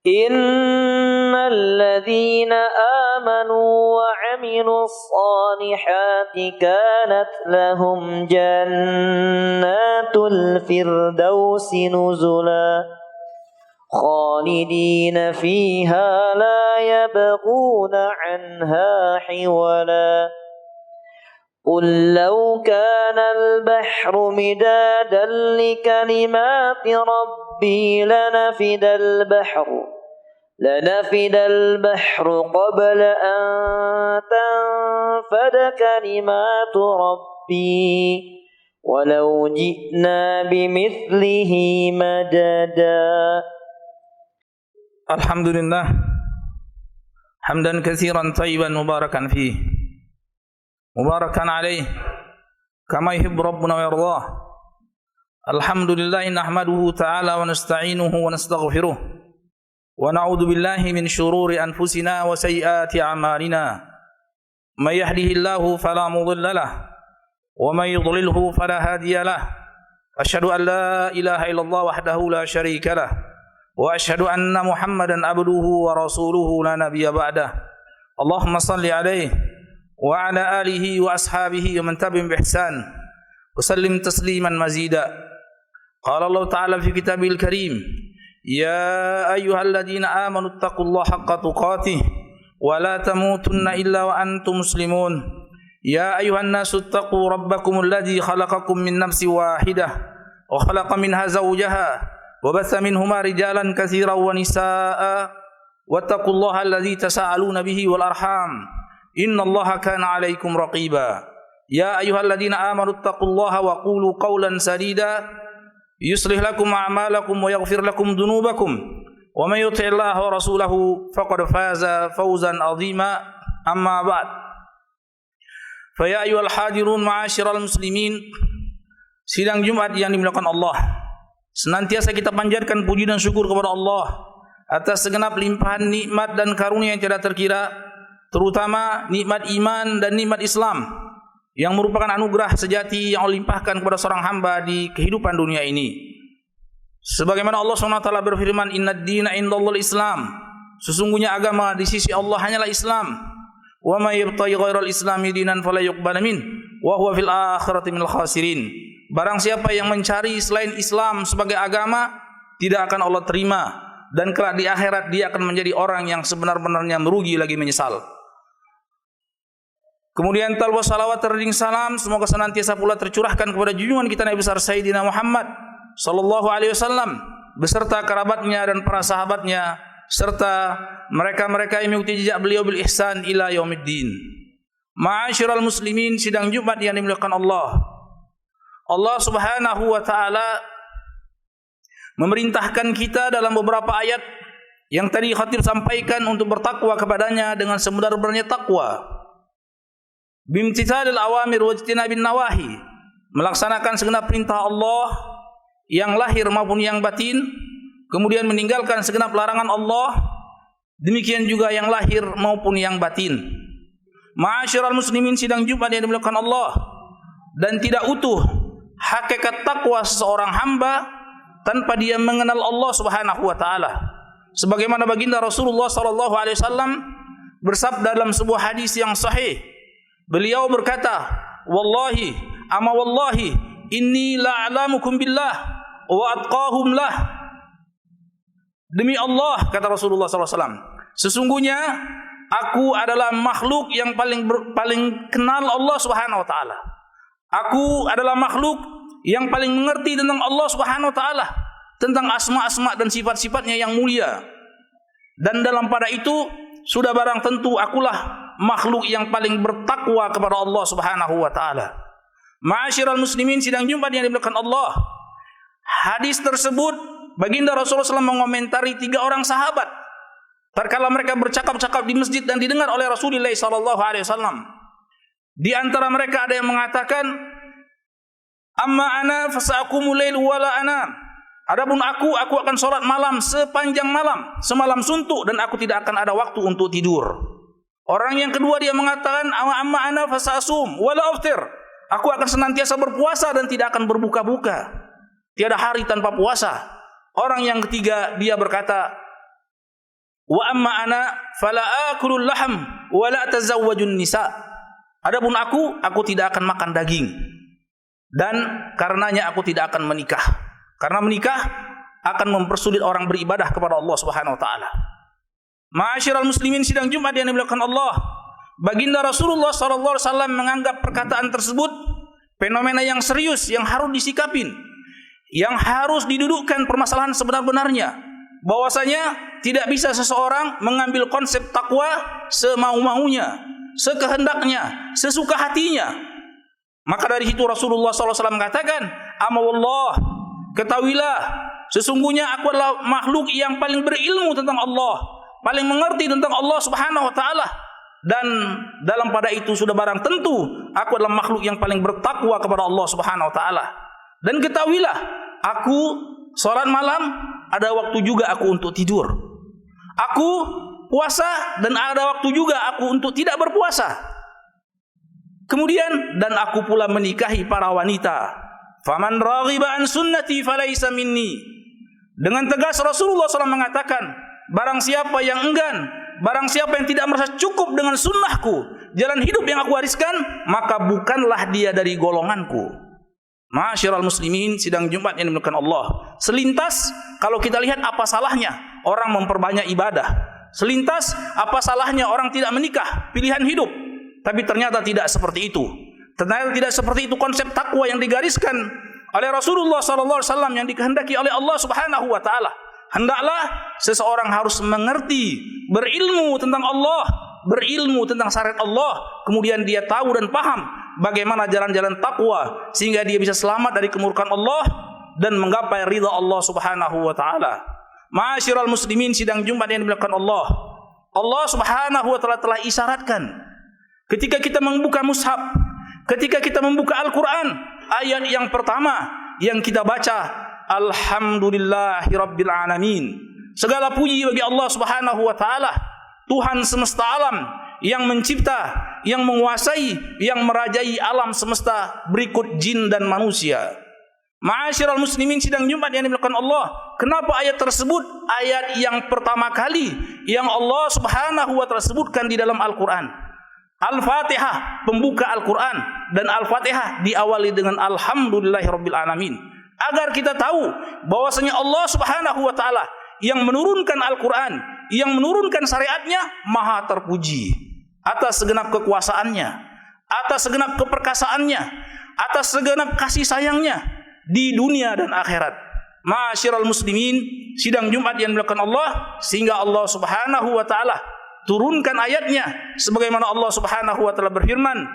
Innal ladzina amanu wa 'amilus solihati kanat lahum jannatul firdausi nuzula khalidina fiha la yabghuna 'anha hiwala. قل لو كان البحر مدادا لكلمات ربي لنفد البحر قبل أن تنفد كلمات ربي ولو جئنا بمثله مددا. الحمد لله حمدا كثيرا طيبا مباركا فيه مباركا عليه كما يحب ربنا ويرضاه. الحمد لله نحمده تعالى ونستعينه ونستغفره ونعوذ بالله من شرور أنفسنا وسيئات أعمالنا. من يهده الله فلا مضل له ومن يضلله فلا هادي له. أشهد أن لا إله إلا الله وحده لا شريك له وأشهد أن محمدا عبده ورسوله لا نبي بعده. اللهم صل عليه وعلى آله وأصحابه ومن تبعهم بإحسان وسلم تسليما مزيدا. قال الله تعالى في كتابه الكريم: يا أيها الذين آمنوا اتقوا الله حق تقاته ولا تموتن إلا وأنتم مسلمون. يا أيها الناس اتقوا ربكم الذي خلقكم من نفس واحدة وخلق منها زوجها وبث منهما رجالا كثيرا ونساء واتقوا الله الذي تساءلون به والأرحام إن الله كان عليكم رقيبا. يا أيها الذين آمنوا اتقوا الله وقولوا قولا سديدا يصلح لكم أعمالكم ويغفر لكم ذنوبكم ومن يطع الله ورسوله فقد فاز فوزا عظيما. أما بعد فيا أيها الحاضرون معاشر المسلمين. Sidang Jumat yang dimuliakan Allah, senantiasa kita panjatkan puji dan syukur kepada Allah atas segenap limpahan nikmat dan karunia yang tidak terkira, terutama nikmat iman dan nikmat Islam yang merupakan anugerah sejati yang Allah limpahkan kepada seorang hamba di kehidupan dunia ini. Sebagaimana Allah SWT berfirman, Innad dina indallahil Islam, sesungguhnya agama di sisi Allah hanyalah Islam. Wa may yabtaghi ghairal islami dinan fala yuqbal min wa huwa fil akhirati minal khasirin. Barang siapa yang mencari selain Islam sebagai agama, tidak akan Allah terima, dan kelak di akhirat dia akan menjadi orang yang sebenar-benarnya merugi lagi menyesal. Kemudian talwa salawat terding salam semoga senantiasa pula tercurahkan kepada junjungan kita Nabi besar Sayyidina Muhammad sallallahu alaihi wasallam beserta kerabatnya dan para sahabatnya serta mereka-mereka yang mengikuti jejak beliau bil ihsan ila yaumiddin. Ma'asyiral muslimin, sidang Jumat yang dimuliakan Allah. Allah Subhanahu wa taala memerintahkan kita dalam beberapa ayat yang tadi khatib sampaikan untuk bertakwa kepadanya dengan sebenar-benarnya takwa. Bimtithalil awamir wajtinabin nawahi, melaksanakan segenap perintah Allah yang lahir maupun yang batin, kemudian meninggalkan segenap larangan Allah, demikian juga yang lahir maupun yang batin. Ma'asyiral muslimin, sidang Jumat yang dimuliakan Allah, dan tidak utuh hakikat takwa seseorang hamba tanpa dia mengenal Allah Subhanahu wa taala. Sebagaimana baginda Rasulullah sallallahu alaihi wasallam bersabda dalam sebuah hadis yang sahih, beliau berkata, wallahi inni la'alamukum billah wa atqahum lah. Demi Allah, kata Rasulullah SAW, sesungguhnya aku adalah makhluk yang paling kenal Allah Subhanahu wa taala. Aku adalah makhluk yang paling mengerti tentang Allah Subhanahu wa taala, tentang asma-asma dan sifat-sifatnya yang mulia. Dan dalam pada itu sudah barang tentu akulah makhluk yang paling bertakwa kepada Allah Subhanahu wa taala. Ma'asyiral muslimin, sidang Jumat yang dimuliakan Allah. Hadis tersebut baginda Rasulullah SAW mengomentari 3 orang sahabat tatkala mereka bercakap-cakap di masjid dan didengar oleh Rasulullah SAW. Di antara mereka ada yang mengatakan, amma ana fasaqumul lail wala anam. Adapun aku akan sholat malam sepanjang malam, semalam suntuk, dan aku tidak akan ada waktu untuk tidur. Orang yang kedua dia mengatakan, amma ana fasasum wala aftir. Aku akan senantiasa berpuasa dan tidak akan berbuka-buka. Tiada hari tanpa puasa. Orang yang ketiga dia berkata, Wa amma ana fala akulul laham wa la tazawwajun nisa. Adapun aku tidak akan makan daging dan karenanya aku tidak akan menikah. Karena menikah akan mempersulit orang beribadah kepada Allah Subhanahu wa taala. Ma'asyiral muslimin sidang Jumat yang dimuliakan Allah, baginda Rasulullah sallallahu alaihi wasallam menganggap perkataan tersebut fenomena yang serius yang harus disikapin, yang harus didudukkan permasalahan sebenar-benarnya. Bahwasanya tidak bisa seseorang mengambil konsep takwa semau-maunya, sekehendaknya, sesuka hatinya. Maka dari itu Rasulullah SAW mengatakan, "Amawallah, ketahuilah, sesungguhnya aku adalah makhluk yang paling berilmu tentang Allah, paling mengerti tentang Allah Subhanahu wa taala. Dan dalam pada itu sudah barang tentu aku adalah makhluk yang paling bertakwa kepada Allah Subhanahu wa taala. Dan ketahuilah, aku salat malam, ada waktu juga aku untuk tidur. Aku puasa dan ada waktu juga aku untuk tidak berpuasa. Kemudian dan aku pula menikahi para wanita. Faman raghiba an sunnati falaysa minni." Dengan tegas Rasulullah SAW mengatakan, barang siapa yang enggan, barang siapa yang tidak merasa cukup dengan sunnahku, jalan hidup yang aku wariskan, maka bukanlah dia dari golonganku. Ma'asyiral muslimin sidang Jumat yang dimuliakan Allah. Selintas kalau kita lihat apa salahnya orang memperbanyak ibadah. Selintas apa salahnya orang tidak menikah, pilihan hidup. Tapi ternyata tidak seperti itu. Ternyata tidak seperti itu konsep takwa yang digariskan oleh Rasulullah SAW yang dikehendaki oleh Allah Subhanahu wa taala. Hendaklah seseorang harus mengerti, berilmu tentang Allah, berilmu tentang syariat Allah, kemudian dia tahu dan paham bagaimana jalan-jalan takwa sehingga dia bisa selamat dari kemurkaan Allah dan menggapai ridha Allah Subhanahu wa taala. Ma'asyiral muslimin sidang Jumat yang dimuliakan Allah. Allah Subhanahu wa taala telah isyaratkan ketika kita membuka mushaf, ketika kita membuka Al-Qur'an, ayat yang pertama yang kita baca, Alhamdulillahi Rabbil Alamin. Segala puji bagi Allah Subhanahu wa taala, Tuhan semesta alam yang mencipta, yang menguasai, yang merajai alam semesta berikut jin dan manusia. Ma'asyiral muslimin sidang Jumat yang dimuliakan Allah, kenapa ayat tersebut ayat yang pertama kali yang Allah Subhanahu wa taala sebutkan di dalam Al-Qur'an? Al-Fatihah pembuka Al-Qur'an dan Al-Fatihah diawali dengan Alhamdulillahi Rabbil Alamin. Agar kita tahu bahwasanya Allah Subhanahu wa taala yang menurunkan Al-Qur'an, yang menurunkan syariatnya maha terpuji atas segenap kekuasaannya, atas segenap keperkasaannya, atas segenap kasih sayangnya di dunia dan akhirat. Ma'asyiral muslimin sidang Jumat yang dimuliakan Allah, sehingga Allah Subhanahu wa taala turunkan ayatnya sebagaimana Allah Subhanahu wa taala berfirman,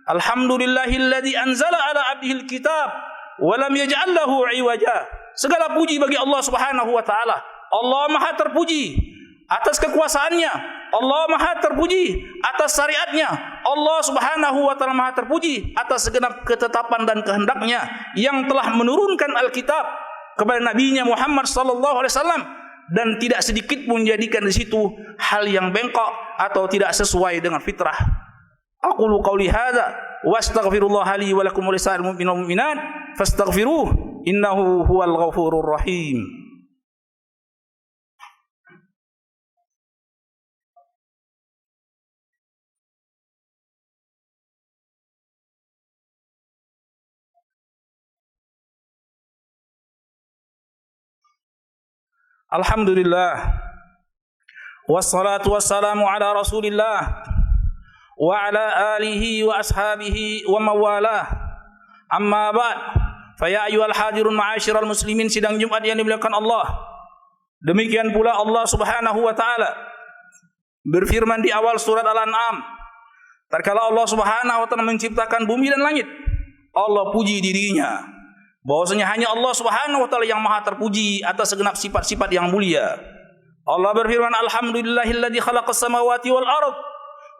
Alhamdulillahilladzi anzala ala abdihil kitab walam yaj'al lahu 'iwaja. Segala puji bagi Allah Subhanahu wa taala. Allah maha terpuji atas kekuasaannya, Allah maha terpuji atas syariatnya, Allah Subhanahu wa taala maha terpuji atas segenap ketetapan dan kehendaknya yang telah menurunkan Alkitab kepada nabinya Muhammad sallallahu alaihi wasallam, dan tidak sedikit pun menjadikan di situ hal yang bengkok atau tidak sesuai dengan fitrah. Aqulu qauli hadza wa astaghfirullah li wa lakum wa lisa'il mu'minin wal mu'minat fastaghfiruh innahu huwal ghafurur rahim. Alhamdulillah wassalatu wassalamu ala Rasulillah wa ala alihi wa ashabihi wa mawalah. Amma ba'd, fa ya ayyuhal hadirun ma'asyiral muslimin sidang Jumat yang dimuliakan Allah. Demikian pula Allah Subhanahu wa taala berfirman di awal surat Al-An'am, tatkala Allah Subhanahu wa taala menciptakan bumi dan langit, Allah puji dirinya bahwasanya hanya Allah Subhanahu wa taala yang maha terpuji atas segenap sifat-sifat yang mulia. Allah berfirman, Alhamdulillahilladzi khalaqas samawati wal ard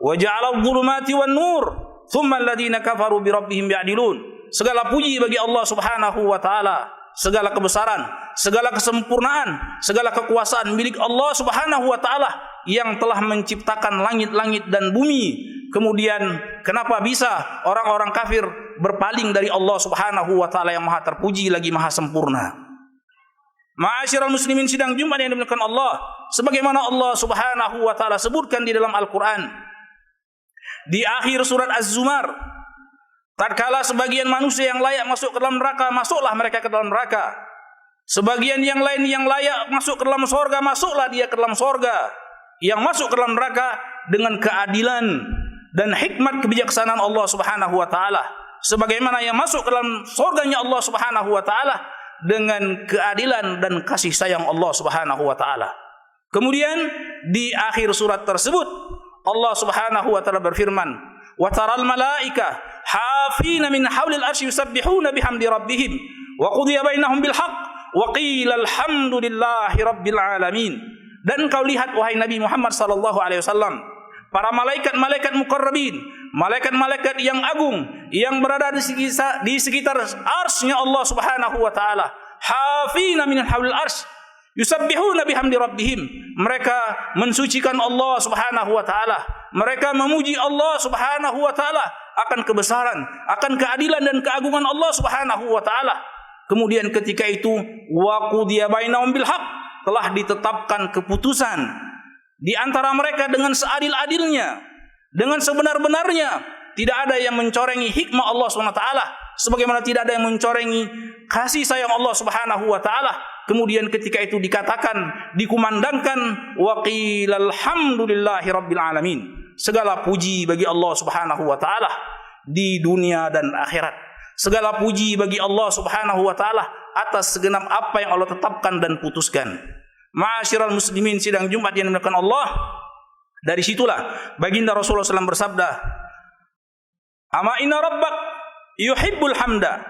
wa ja'ala adh-dhulumati wan nur thumma alladziina kafaru bi rabbihim ya'dilun. Segala puji bagi Allah Subhanahu wa taala, segala kebesaran, segala kesempurnaan, segala kekuasaan milik Allah Subhanahu wa taala yang telah menciptakan langit-langit dan bumi. Kemudian kenapa bisa orang-orang kafir berpaling dari Allah Subhanahu wa taala yang maha terpuji lagi maha sempurna? Ma'asyiral muslimin sidang Jumat yang dimuliakan Allah, sebagaimana Allah Subhanahu wa taala sebutkan di dalam Al-Qur'an. Di akhir surat Az-Zumar, tatkala sebagian manusia yang layak masuk ke dalam neraka, masuklah mereka ke dalam neraka. Sebagian yang lain yang layak masuk ke dalam surga, masuklah dia ke dalam surga. Yang masuk ke dalam neraka dengan keadilan dan hikmat kebijaksanaan Allah Subhanahu wa taala. Sebagaimana yang masuk ke dalam surganya Allah Subhanahu wa taala dengan keadilan dan kasih sayang Allah Subhanahu wa taala. Kemudian di akhir surat tersebut Allah Subhanahu wa taala berfirman, "Wa taral malaika hafina min haulil arsy yusabbihuna bihamdi rabbihim wa qudiya bainahum bil haqq wa qila alhamdulillahi rabbil alamin." Dan kau lihat wahai Nabi Muhammad sallallahu alaihi wasallam, para malaikat-malaikat muqarrabin, malaikat-malaikat yang agung yang berada di sekitar arsy-Nya Allah Subhanahu wa taala, hafina min haulil arsy yusabbihuna bihamdi rabbihim. Mereka mensucikan Allah Subhanahu wa taala. Mereka memuji Allah Subhanahu wa taala akan kebesaran, akan keadilan dan keagungan Allah Subhanahu wa taala. Kemudian ketika itu wa qudiya bainahum bil haqq, telah ditetapkan keputusan di antara mereka dengan seadil-adilnya, dengan sebenar-benarnya. Tidak ada yang mencorengi hikmah Allah Subhanahu wa taala, sebagaimana tidak ada yang mencorengi kasih sayang Allah Subhanahu wa taala. Kemudian ketika itu dikatakan, dikumandangkan, wa qilal hamdulillahi rabbil alamin. Segala puji bagi Allah Subhanahu wa taala di dunia dan akhirat. Segala puji bagi Allah Subhanahu wa taala atas segenap apa yang Allah tetapkan dan putuskan. Ma'asyiral muslimin sidang Jumat yang dimuliakan Allah, dari situlah baginda Rasulullah SAW bersabda, "Ama inna rabbak yuhibbul hamda."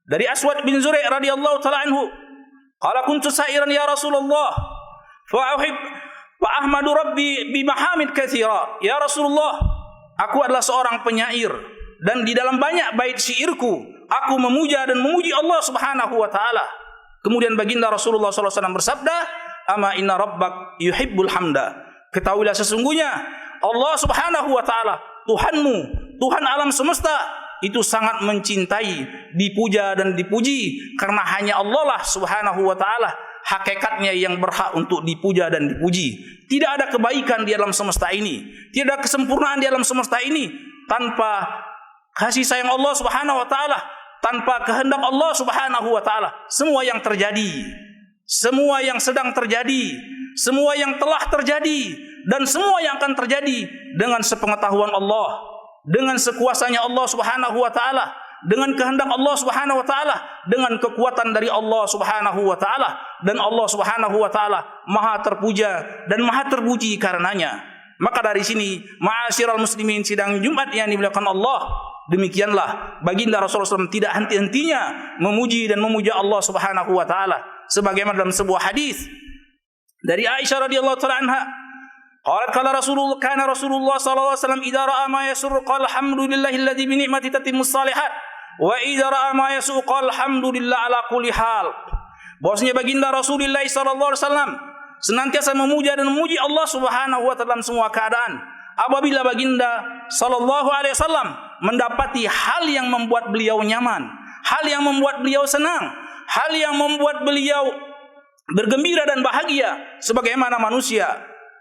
Dari Aswad bin Zur'ah radhiyallahu taala anhu, qala kuntu sa'iran ya Rasulullah fa ahmadu rabbi bi mahamid katsira. Ya Rasulullah, aku adalah seorang penyair dan di dalam banyak bait syairku aku memuja dan memuji Allah Subhanahu wa taala. Kemudian baginda Rasulullah SAW bersabda, "Ama inna rabbak yuhibbul hamda." Ketahuilah sesungguhnya Allah Subhanahu wa taala, Tuhanmu, Tuhan alam semesta, itu sangat mencintai dipuja dan dipuji, karena hanya Allah lah Subhanahu wa taala hakikatnya yang berhak untuk dipuja dan dipuji. Tidak ada kebaikan di alam semesta ini, tidak ada kesempurnaan di alam semesta ini tanpa kasih sayang Allah Subhanahu wa taala, tanpa kehendak Allah Subhanahu wa taala. Semua yang terjadi, semua yang sedang terjadi, semua yang telah terjadi, dan semua yang akan terjadi dengan sepengetahuan Allah, dengan sekuasanya Allah Subhanahu wa taala, dengan kehendak Allah Subhanahu wa taala, dengan kekuatan dari Allah Subhanahu wa taala, dan Allah Subhanahu wa taala Maha terpuja dan Maha terpuji karenanya. Maka dari sini, ma'asyiral muslimin sidang Jumat yang dimuliakan Allah, demikianlah baginda Rasulullah SAW tidak henti-hentinya memuji dan memuja Allah Subhanahu wa taala, sebagaimana dalam sebuah hadis dari Aisyah radhiyallahu taala anha, qalat qala Rasulullah kana Rasulullah sallallahu alaihi wasallam idza ra'a ma yasurru qala alhamdulillahilladzi bi ni'mati tatimmus shalihat wa idza ra'a ma yasu'u qala alhamdulillah ala kulli hal. Bahwasanya baginda Rasulullah sallallahu alaihi wasallam senantiasa memuja dan memuji Allah Subhanahu wa taala dalam semua keadaan. Apabila baginda sallallahu alaihi wasallam mendapati hal yang membuat beliau nyaman, hal yang membuat beliau senang, hal yang membuat beliau bergembira dan bahagia sebagaimana manusia,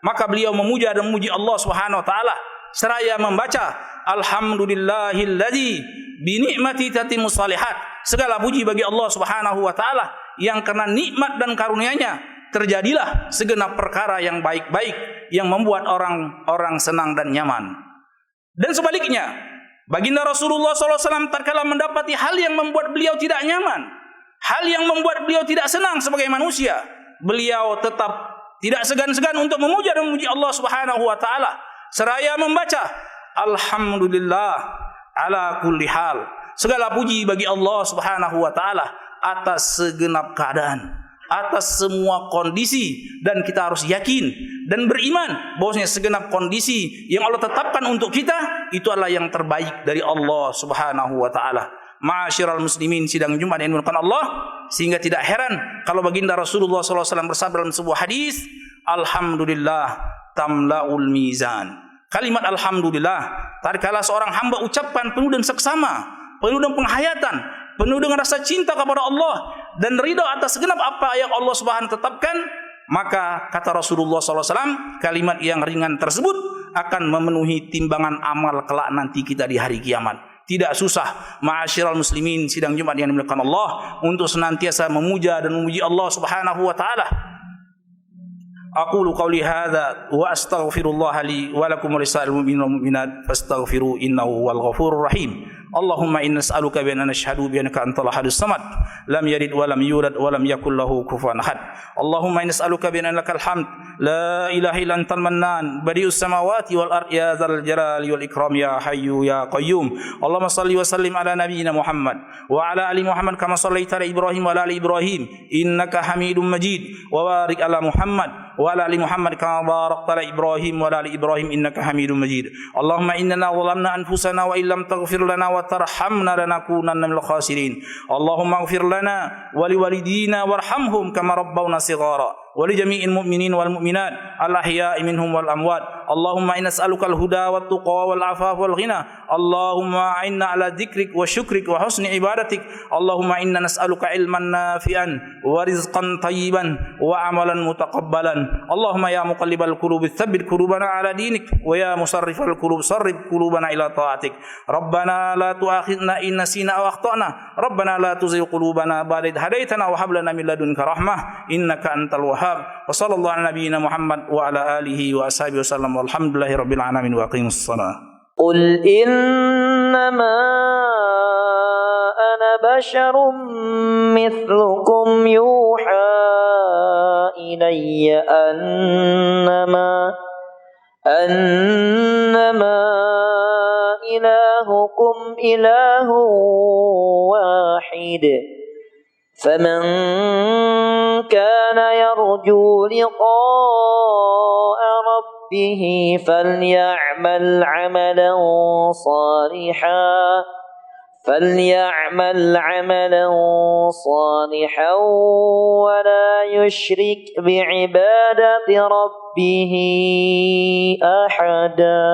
maka beliau memuja dan memuji Allah Subhanahu wa taala seraya membaca alhamdulillahilladzi bi ni'mati tatimmus shalihat. Segala puji bagi Allah Subhanahu wa taala yang karena nikmat dan karunia-Nya terjadilah segenap perkara yang baik-baik yang membuat orang-orang senang dan nyaman. Dan sebaliknya, baginda Rasulullah SAW tatkala mendapati hal yang membuat beliau tidak nyaman, hal yang membuat beliau tidak senang sebagai manusia, beliau tetap tidak segan-segan untuk memuja dan memuji Allah Subhanahu wa taala seraya membaca alhamdulillah ala kulli hal. Segala puji bagi Allah Subhanahu wa taala atas segenap keadaan, atas semua kondisi, dan kita harus yakin dan beriman bahwasanya segenap kondisi yang Allah tetapkan untuk kita itu adalah yang terbaik dari Allah Subhanahu wa taala. Ma'asyiral muslimin sidang Jumat yang dimuliakan Allah, sehingga tidak heran kalau baginda Rasulullah SAW bersabda dalam sebuah hadis, alhamdulillah tamlaul mizan. Kalimat alhamdulillah tatkala seorang hamba ucapkan penuh dengan seksama, penuh dengan penghayatan, penuh dengan rasa cinta kepada Allah dan ridha atas segenap apa yang Allah Subhanahu tetapkan, maka kata Rasulullah SAW, kalimat yang ringan tersebut akan memenuhi timbangan amal kelak nanti kita di hari kiamat. Tidak susah, ma'asyiral muslimin sidang Jumat yang dimuliakan Allah, untuk senantiasa memuja dan memuji Allah Subhanahu wa taala. Aqulu qawli hadza wa astaghfirullah li wa lakum wa lisa'il mu'minin wal mu'minat fastaghfiru innahu wal ghafurur rahim. Allahumma inna nas'aluka bi anna nashhadu bi annaka antal ahadus samad lam yalid wa lam yulad wa lam yakul lahu kufuwan ahad. Allahumma inna nas'aluka bi anna lakal hamd la ilaha illa antal mannan badi'us samawati wal ard ya dzal jalali wal ikram ya hayyu ya qayyum. Allahumma shalli wa sallim ala nabiyyina Muhammad wa ala ali Muhammad kama shallaita ala Ibrahim wa ala ali Ibrahim innaka Hamidum Majid wa barik ala Muhammad wa ala ali Muhammad kama barakta ala Ibrahim wa ala ali Ibrahim innaka Hamidum Majid. Allahumma inna zalamna anfusana wa illam taghfir lana wa tarhamna lanakunanna minal khasirin. Allahumma ighfir lana wa liwalidina warhamhum kama rabbawna shighara wa li jami'il mu'minin wal mu'minat al ahya'i minhum wal amwat. Allahumma inna nas'aluka al huda wat tuqa wal afaf wal ghina. Allahumma a'inna ala dzikrik wa syukrik wa husni ibadatik. Allahumma inna nas'aluka ilman nafi'an wa rizqan tayyiban wa amalan mutaqabbalan. Allahumma ya muqallibal qulub tsabbit qulubana ala dinik wa ya musarrifal qulub sarrif qulubana ila ta'atik. Rabbana la tu'akhidna in nasina aw akhtana. Rabbana la tuzigh qulubana ba'da idh hadaitana wa hab lana min ladunka rahmah innaka antal wahhab. Wa sallallahu ala nabiyyina Muhammad wa ala alihi wa ashabihi wasallam walhamdulillahi rabbil alamin wa aqimus shalah. قل إنما أنا بشر مثلكم يوحى إلي أنما إلهكم إله واحد فمن كان يرجو لقاء ربه فليعمل عملا صالحا ولا يشرك بعبادة ربه أحدا.